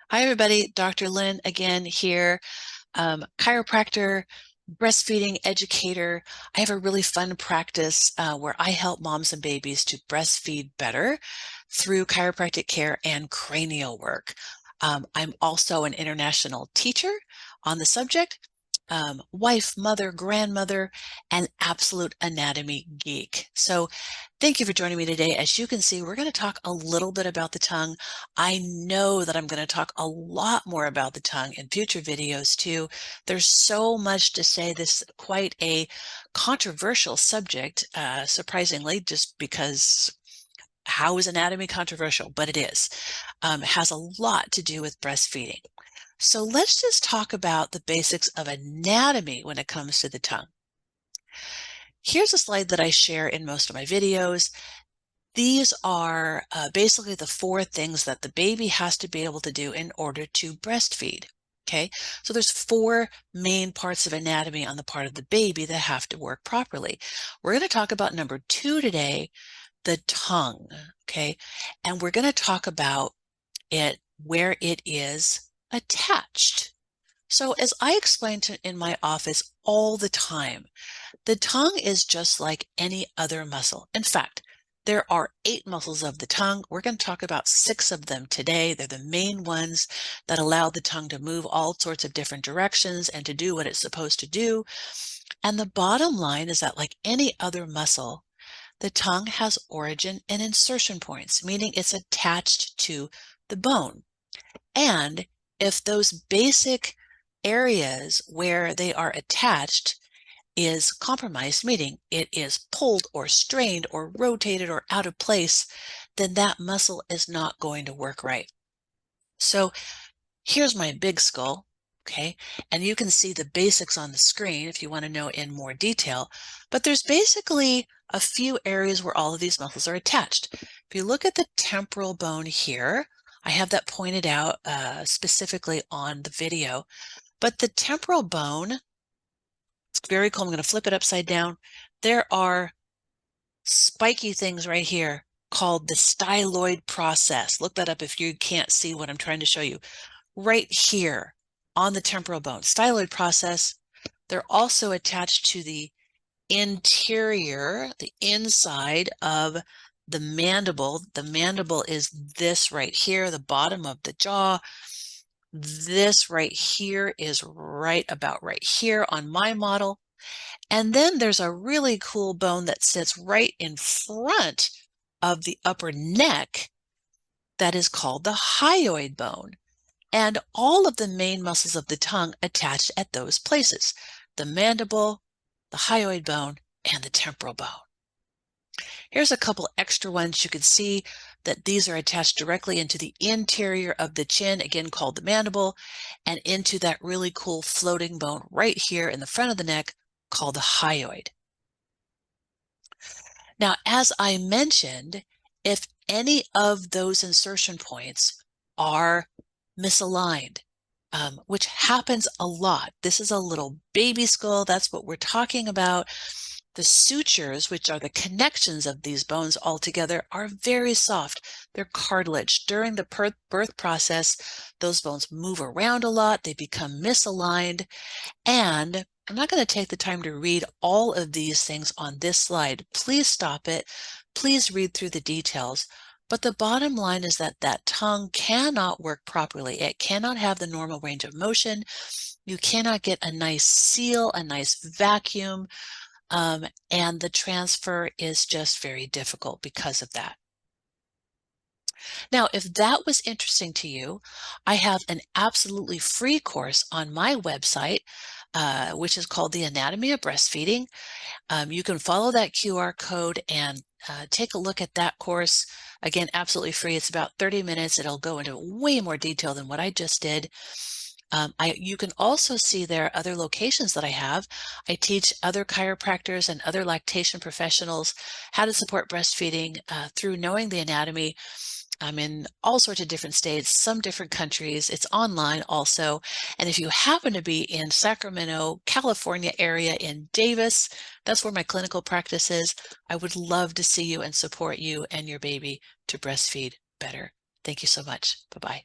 Hi, everybody. Dr. Lynn again here, chiropractor, breastfeeding educator. I have a really fun practice where I help moms and babies to breastfeed better through chiropractic care and cranial work. I'm also an international teacher on the subject, wife, mother, grandmother, and absolute anatomy geek. So thank you for joining me today. As you can see, we're going to talk a little bit about the tongue. I know that I'm going to talk a lot more about the tongue in future videos too. There's so much to say. This is quite a controversial subject, surprisingly, just because how is anatomy controversial? But it is. It has a lot to do with breastfeeding. So let's just talk about the basics of anatomy when it comes to the tongue. Here's a slide that I share in most of my videos. These are basically the four things that the baby has to be able to do in order to breastfeed. Okay, so there's four main parts of anatomy on the part of the baby that have to work properly. We're going to talk about number two today, the tongue. Okay, and we're going to talk about it where it is attached. So as I explain in my office all the time, the tongue is just like any other muscle. In fact, there are 8 muscles of the tongue. We're going to talk about 6 of them today. They're the main ones that allow the tongue to move all sorts of different directions and to do what it's supposed to do. And the bottom line is that, like any other muscle, the tongue has origin and insertion points, meaning it's attached to the bone. And if those basic areas where they are attached is compromised, meaning it is pulled or strained or rotated or out of place, then that muscle is not going to work right. So here's my big skull, okay? And you can see the basics on the screen if you want to know in more detail, but there's basically a few areas where all of these muscles are attached. If you look at the temporal bone here, I have that pointed out specifically on the video, but the temporal bone, it's very cool. I'm going to flip it upside down. There are spiky things right here called the styloid process. Look that up if you can't see what I'm trying to show you. Right here on the temporal bone, styloid process, they're also attached to the interior, the inside of the mandible. The mandible is this right here, the bottom of the jaw. This right here is right about right here on my model. And then there's a really cool bone that sits right in front of the upper neck that is called the hyoid bone. And all of the main muscles of the tongue attached at those places, the mandible, the hyoid bone, and the temporal bone. Here's a couple extra ones. You can see that these are attached directly into the interior of the chin, again called the mandible, and into that really cool floating bone right here in the front of the neck called the hyoid. Now, as I mentioned, if any of those insertion points are misaligned, which happens a lot. This is a little baby skull. That's what we're talking about. The sutures, which are the connections of these bones all together, are very soft. They're cartilage. During the birth process, those bones move around a lot. They become misaligned. And I'm not going to take the time to read all of these things on this slide. Please stop it. Please read through the details. But the bottom line is that that tongue cannot work properly. It cannot have the normal range of motion. You cannot get a nice seal, a nice vacuum, and the transfer is just very difficult because of that. Now, if that was interesting to you, I have an absolutely free course on my website, which is called The Anatomy of Breastfeeding. You can follow that QR code and take a look at that course. Again, absolutely free. It's about 30 minutes. It'll go into way more detail than what I just did. You can also see there are other locations that I have. I teach other chiropractors and other lactation professionals how to support breastfeeding through knowing the anatomy. I'm in all sorts of different states, some different countries. It's online also. And if you happen to be in Sacramento, California area in Davis, that's where my clinical practice is. I would love to see you and support you and your baby to breastfeed better. Thank you so much. Bye-bye.